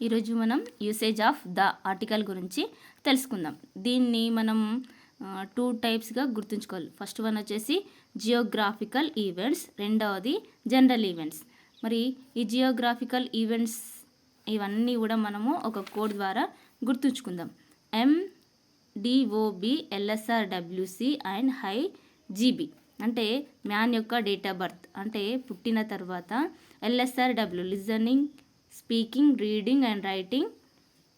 ఈరోజు మనం usage of the article గురించి తెలుసుకుందాం. దీన్ని మనం 2 టైప్స్గా గుర్తుంచుకోవాలి. ఫస్ట్ వన్ వచ్చేసి జియోగ్రాఫికల్ ఈవెంట్స్, రెండవది జనరల్ ఈవెంట్స్. మరి ఈ జియోగ్రాఫికల్ ఈవెంట్స్ ఇవన్నీ కూడా మనము ఒక కోడ్ ద్వారా గుర్తుంచుకుందాం. MDOB LSRWC and high GB అంటే మ్యాన్ యొక్క డేట్ ఆఫ్ బర్త్, అంటే పుట్టిన తర్వాత LSRW listening, speaking, reading and writing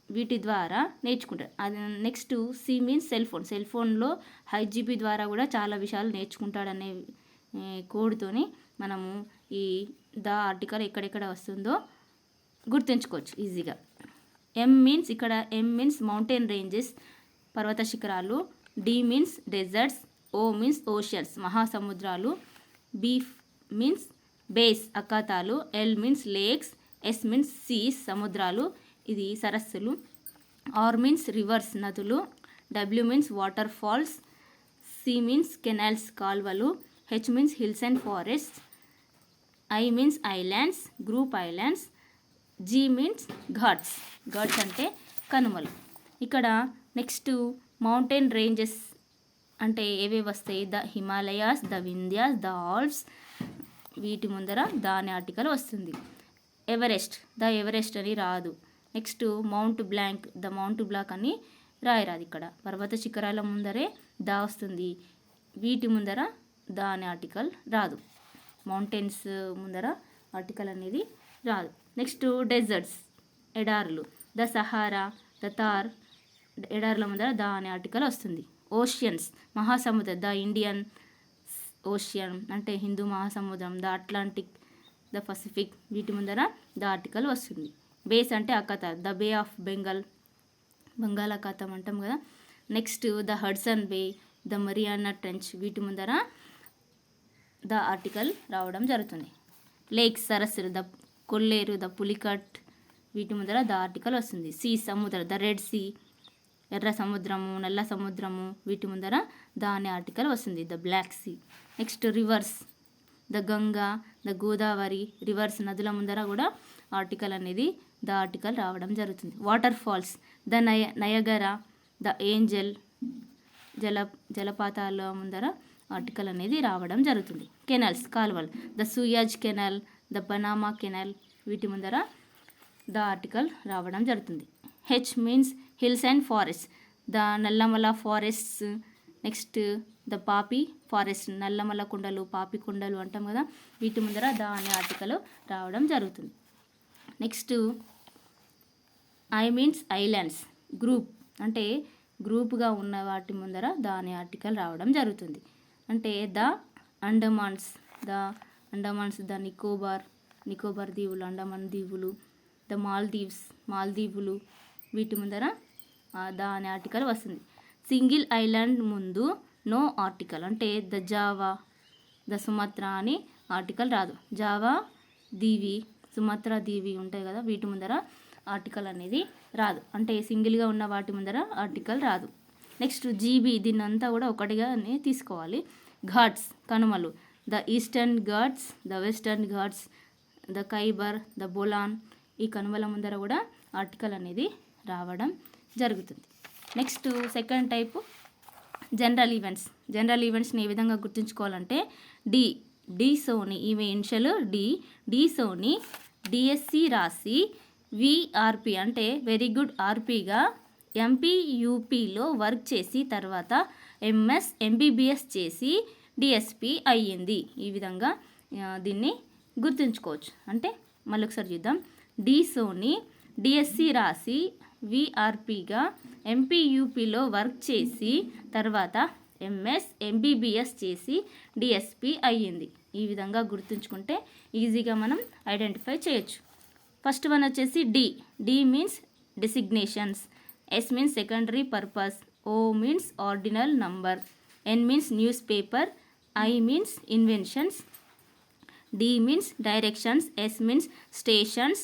వీటి ద్వారా నేర్చుకుంటారు. అది నెక్స్ట్ సి మీన్స్ సెల్ ఫోన్లో హై GB ద్వారా కూడా చాలా విషయాలు నేర్చుకుంటాడనే కోడ్తోని మనము ఈ ద ఆర్టికల్ ఎక్కడెక్కడ వస్తుందో గుర్తుంచుకోవచ్చు ఈజీగా. ఇక్కడ M మీన్స్ మౌంటైన్ రేంజెస్, పర్వత శిఖరాలు, D means deserts, O means oceans మహాసముద్రాలు, B మీన్స్ బేస్ అఖాతాలు, L means lakes, S means seas సముద్రాలు ఇది సరస్సులు, R మీన్స్ రివర్స్ నదులు, W means waterfalls, C means canals కాల్వలు, H means hills and forest, I means islands group islands, G means ghats అంటే కనుమలు. ఇక్కడ next mountain ranges అంటే ఏవేవి వస్తాయి? The Himalayas, the Vindhyas, the Alps వీటి ముందర దాని ఆర్టికల్ వస్తుంది. ద ఎవరెస్ట్ అని రాదు. Next mount blank, the mount black అని రాయరాదు. ఇక్కడ పర్వత శిఖరాల ముందరే దా వస్తుంది, వీటి ముందర దా అనే ఆర్టికల్ రాదు. మౌంటైన్స్ ముందర ఆర్టికల్ అనేది రాదు. నెక్స్ట్ డెజర్ట్స్ ఎడారులు, ద సహారా, ద థార్ ఎడారుల ముందర దా అనే ఆర్టికల్ వస్తుంది. ఓషియన్స్ మహాసముద్రం, ద ఇండియన్ ఓషియన్ అంటే హిందూ మహాసముద్రం, ద అట్లాంటిక్, ద పసిఫిక్ వీటి ముందర ద ఆర్టికల్ వస్తుంది. బేస్ అంటే అఖాతాలు, ద బే ఆఫ్ బెంగాల్ బంగాళాఖాతం అంటాం కదా. Next the Hudson bay, the Mariana trench వీటి ముందర ద ఆర్టికల్ రావడం జరుగుతుంది. లేక్స్ సరస్సులు, ద కొల్లేరు, ద పులికట్ వీటి ముందర ద ఆర్టికల్ వస్తుంది. సీ సముద్రం, ద రెడ్ సీ ఎర్ర సముద్రము, నల్ల సముద్రము వీటి ముందర ద అనే ఆర్టికల్ వస్తుంది. The Black Sea. Next rivers, the Ganga, the Godavari rivers నదుల ముందర కూడా ఆర్టికల్ అనేది ద ఆర్టికల్ రావడం జరుగుతుంది. Waterfalls, the Niagara, the Angel జలపాతాల ముందర ఆర్టికల్ అనేది రావడం జరుగుతుంది. కెనాల్స్ కాలువలు, the Suez Canal, the Panama Canal వీటి ముందర ద ఆర్టికల్ రావడం జరుగుతుంది. H means hills and forest, the Nallamala forests. Next the Papi forest, Nallamala కొండలు, పాపి కొండలు అంటాం కదా, వీటి ముందర ద అనే ఆర్టికల్ రావడం జరుగుతుంది. Next I means islands group అంటే గ్రూప్గా ఉన్న వాటి ముందర ద అనే ఆర్టికల్ రావడం జరుగుతుంది. అంటే ద అండమాన్స్, ద నికోబార్ దీవులు, అండమాన్ దీవులు, ద మాల్దీవులు వీటి ముందర ద అనే ఆర్టికల్ వస్తుంది. సింగిల్ ఐలాండ్ ముందు నో ఆర్టికల్ అంటే ద జావా, ద సుమత్రా అని ఆర్టికల్ రాదు. జావా దీవి, సుమత్రా దీవి ఉంటాయి కదా, వీటి ముందర ఆర్టికల్ అనేది రాదు. అంటే సింగిల్గా ఉన్న వాటి ముందర ఆర్టికల్ రాదు. నెక్స్ట్ GB దీన్నంతా కూడా ఒకటిగానే తీసుకోవాలి. ఘాట్స్ కనుమలు, the Eastern Ghats, the Western Ghats, the Khyber, the Bolan ఈ కనుమల ముందర కూడా ఆర్టికల్ అనేది రావడం జరుగుతుంది. నెక్స్ట్ సెకండ్ టైపు జనరల్ ఈవెంట్స్ని ఏ విధంగా గుర్తుంచుకోవాలంటే డి సోని ఈమె ఇనిషియల్ డి సోని DSC రాసి VRP అంటే వెరీ గుడ్ RPగా MPUPలో వర్క్ చేసి తర్వాత MS MBBS చేసి DSP అయ్యింది. ఈ విధంగా దీన్ని గుర్తుంచుకోవచ్చు. అంటే మళ్ళీ ఒకసారి చూద్దాం. డి సోని DSC రాసి VRPగా MPUPలో వర్క్ చేసి తర్వాత MS MBBS చేసి DSP అయ్యింది. ఈ విధంగా గుర్తుంచుకుంటే ఈజీగా మనం ఐడెంటిఫై చేయొచ్చు. ఫస్ట్ వన్ వచ్చేసి D means designations, S means secondary purpose, O means ordinal number, N means newspaper, I means inventions, D means directions, S means stations,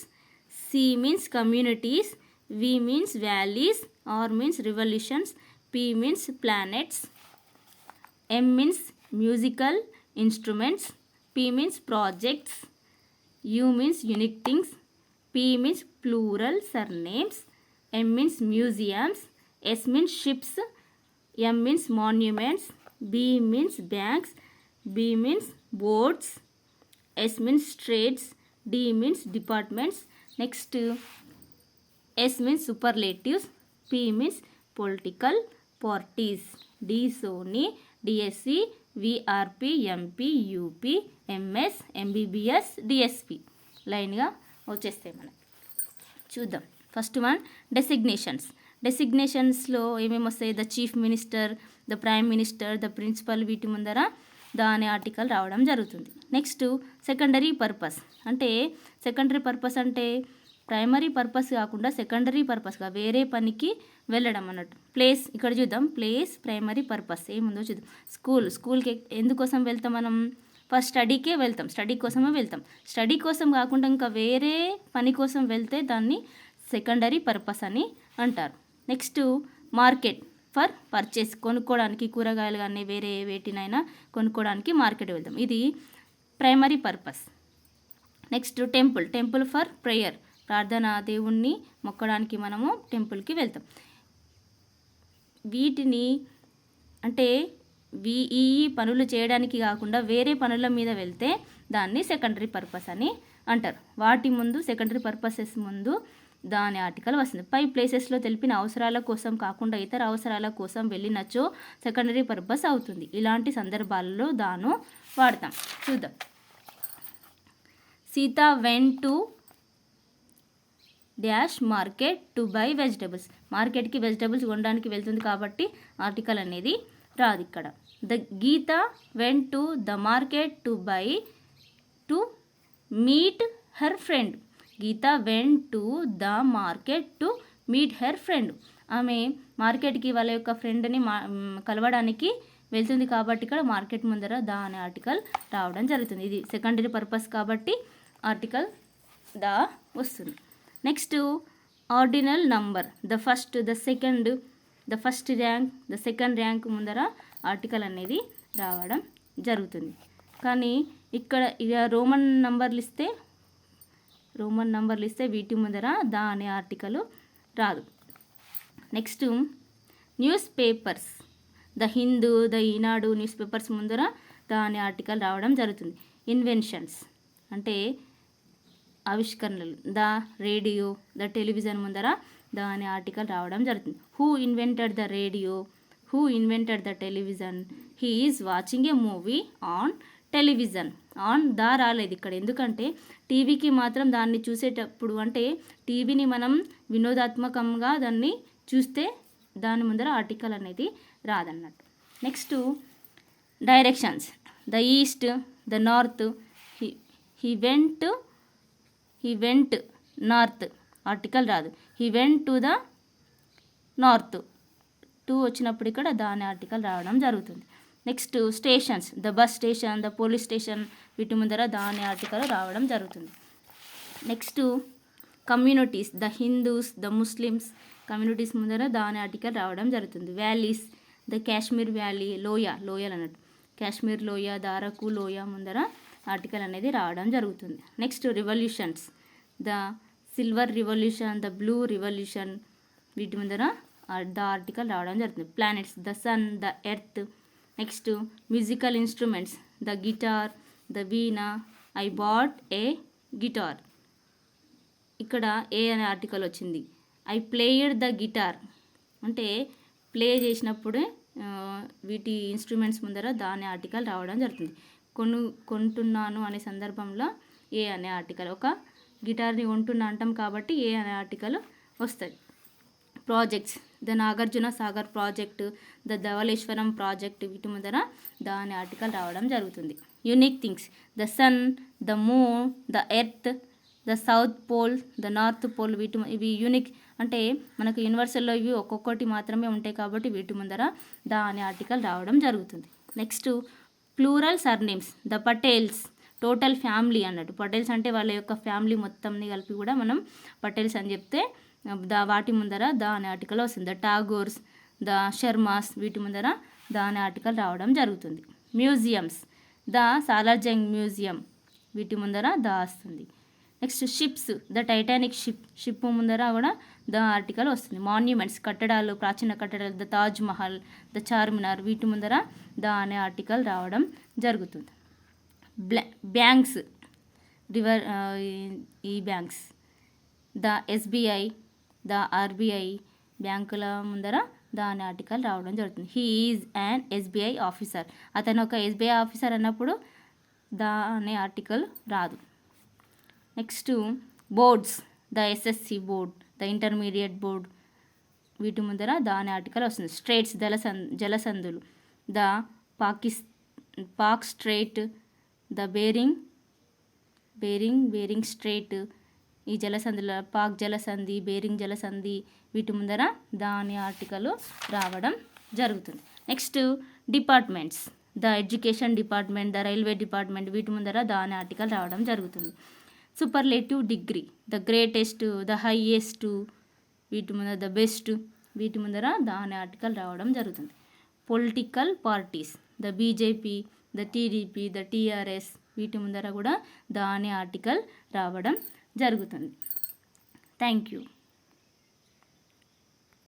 C means communities, V means valleys, R means revolutions, P means planets, M means musical instruments, P means projects, U means unique things, P means plural surnames, M means museums, S means ships, M means monuments, B means banks, B means boats, S means streets, D means departments. Next, S means superlatives, P means political parties, D Sony, DSC, VRP, MP, UP, MS, MBBS, DSP. లైన్గా వచ్చేస్తాయి మనకి. చూద్దాం. First one designations. డెసిగ్నేషన్స్లో ఏమేమి వస్తాయి? The chief minister, the prime minister, the principal, వీటి ముందర the అనే ఆర్టికల్ రావడం జరుగుతుంది. Next secondary purpose. అంటే సెకండరీ పర్పస్ అంటే ప్రైమరీ పర్పస్ కాకుండా సెకండరీ పర్పస్గా వేరే పనికి వెళ్ళడం అన్నట్టు. ప్లేస్, ఇక్కడ చూద్దాం. ప్లేస్, ప్రైమరీ పర్పస్ ఏముందో చూద్దాం. స్కూల్కి ఎందుకోసం వెళ్తాం మనం? ఫస్ట్ స్టడీకే వెళ్తాం, స్టడీ కోసమే వెళ్తాం. స్టడీ కోసం కాకుండా ఇంకా వేరే పని కోసం వెళ్తే దాన్ని సెకండరీ పర్పస్ అని అంటారు. నెక్స్ట్ మార్కెట్, ఫర్ పర్చేస్, కొనుక్కోవడానికి, కూరగాయలు కానీ వేరే వేటినైనా కొనుక్కోవడానికి మార్కెట్ వెళ్తాం, ఇది primary purpose. Next temple for prayer, ప్రార్థన, దేవుణ్ణి మొక్కడానికి మనము టెంపుల్కి వెళ్తాం. వీటిని అంటే ఈ పనులు చేయడానికి కాకుండా వేరే పనుల మీద వెళ్తే దాన్ని సెకండరీ పర్పస్ అని అంటారు. వాటి ముందు సెకండరీ పర్పసెస్ ముందు దాని ఆర్టికల్ వస్తుంది. పై ప్లేసెస్లో తెలిపిన అవసరాల కోసం కాకుండా ఇతర అవసరాల కోసం వెళ్ళినచో సెకండరీ పర్పస్ అవుతుంది. ఇలాంటి సందర్భాలలో దాను వాడతాం. చూద్దాం. Sita went to dash market to buy vegetables. మార్కెట్కి వెజిటబుల్స్ కొనడానికి వెళ్తుంది కాబట్టి ఆర్టికల్ అనేది రాదు ఇక్కడ. The Geeta went to the market to meet her friend. Geeta went to the market to meet her friend. ఆమె మార్కెట్కి వాళ్ళ యొక్క ఫ్రెండ్ని కలవడానికి వెళ్తుంది కాబట్టి ఇక్కడ మార్కెట్ ముందర ద అనే ఆర్టికల్ రావడం జరుగుతుంది. ఇది సెకండరీ పర్పస్ కాబట్టి ఆర్టికల్ ద వస్తుంది. Next ordinal number, the first, the second, the first rank, the second rank ముందర ఆర్టికల్ అనేది రావడం జరుగుతుంది. కానీ ఇక్కడ ఇక రోమన్ నంబర్లు ఇస్తే వీటి ముందర ద అనే ఆర్టికల్ రాదు. Next news papers, the Hindu, the Eenadu news papers ముందర ద అనే ఆర్టికల్ రావడం జరుగుతుంది. ఇన్వెన్షన్స్ అంటే ఆవిష్కరణలు, ద రేడియో, ద టెలివిజన్ ముందర ద అనే ఆర్టికల్ రావడం జరుగుతుంది. Who invented the radio, who invented the television, he is watching a movie on television. On the రాలేదు ఇక్కడ, ఎందుకంటే టీవీకి మాత్రం దాన్ని చూసేటప్పుడు అంటే టీవీని మనం వినోదాత్మకంగా దాన్ని చూస్తే దాని ముందర ఆర్టికల్ అనేది రాదన్నట్టు. Next directions, the east, the north, he went north article రాదు. He went to the north, to వచ్చినప్పుడు ఇక్కడ దాని ఆర్టికల్ రావడం జరుగుతుంది. Next stations, the bus station, the police station, వీటి ముందర దాని ఆర్టికల్ రావడం జరుగుతుంది. Next communities, the Hindus, the Muslims, communities ముందర దాని ఆర్టికల్ రావడం జరుగుతుంది. వ్యాలీస్, ద కాశ్మీర్ వ్యాలీ, లోయలు అన్నట్టు, కాశ్మీర్ లోయ, ద అరకు లోయ ముందర ఆర్టికల్ అనేది రావడం జరుగుతుంది. Next revolutions, the silver revolution, the blue revolution, వీటి ముందర ద ఆర్టికల్ రావడం జరుగుతుంది. Planets, the sun, the earth. Next musical instruments, the guitar, the veena, I bought a guitar. ఇక్కడ ఏ అనే ఆర్టికల్ వచ్చింది. ఐ ప్లేయడ్ ద గిటార్ అంటే play చేసినప్పుడే వీటి ఇన్స్ట్రుమెంట్స్ ముందర దాని ఆర్టికల్ రావడం జరుగుతుంది. కొంటున్నాను అనే సందర్భంలో ఏ అనే ఆర్టికల్, ఒక గిటార్ని కొంటున్నా అంటాం కాబట్టి ఏ అనే ఆర్టికల్ వస్తుంది. Projects, the Nagarjuna Sagar project, the Dhavaleswaram project, వీటి ముందర ద అనే ఆర్టికల్ రావడం జరుగుతుంది. Unique things, the sun, the moon, the earth, the south pole, the north pole, ఇవి యూనిక్ అంటే మనకు యూనివర్సల్లో ఇవి ఒక్కొక్కటి మాత్రమే ఉంటాయి కాబట్టి వీటి ముందర ద అనే ఆర్టికల్ రావడం జరుగుతుంది. Next plural surnames, the Patels, total family అన్నట్టు. పటేల్స్ అంటే వాళ్ళ యొక్క ఫ్యామిలీ మొత్తంని కలిపి కూడా మనం పటేల్స్ అని చెప్తే వాటి ముందర ద అనే ఆర్టికల్ వస్తుంది. ద టాగోర్స్, ద శర్మాస్, వీటి ముందర ద అనే ఆర్టికల్ రావడం జరుగుతుంది. మ్యూజియమ్స్, ద సాలార్జంగ్ మ్యూజియం, వీటి ముందర ద వస్తుంది. Next ships, the Titanic ship ముందర కూడా ద ఆర్టికల్ వస్తుంది. మాన్యుమెంట్స్, కట్టడాలు, ప్రాచీన కట్టడాలు, ద తాజ్ మహల్, ద చార్మినార్, వీటి ముందర ద అనే ఆర్టికల్ రావడం జరుగుతుంది. బ్యాంక్స్, రివర్ ఈ banks, the SBI, the RBI, బ్యాంకుల ముందర ద అనే ఆర్టికల్ రావడం జరుగుతుంది. He is an SBI officer, అతను ఒక ఎస్బీఐ ఆఫీసర్ అన్నప్పుడు ద అనే ఆర్టికల్ రాదు. Next boards, the SSC board, the intermediate board, వీటి ముందర ద అనే ఆర్టికల్ వస్తుంది. స్ట్రేట్స్, జలసంధులు, the Palk strait, the Bering strait, ఈ జలసంధిలో పాక్ జలసంధి, బేరింగ్ జలసంధి, వీటి ముందర ద అనే ఆర్టికల్ రావడం జరుగుతుంది. Next departments, the education department, the railway department, వీటి ముందర ద అనే ఆర్టికల్ రావడం జరుగుతుంది. Superlative degree, the greatest, the highest, వీటి ముందర ద బెస్ట్, వీటి ముందర ద అనే ఆర్టికల్ రావడం జరుగుతుంది. Political parties, the BJP, the TDP, the TRS, వీటి ముందర కూడా ద అనే ఆర్టికల్ రావడం జరుగుతుంది. Thank you.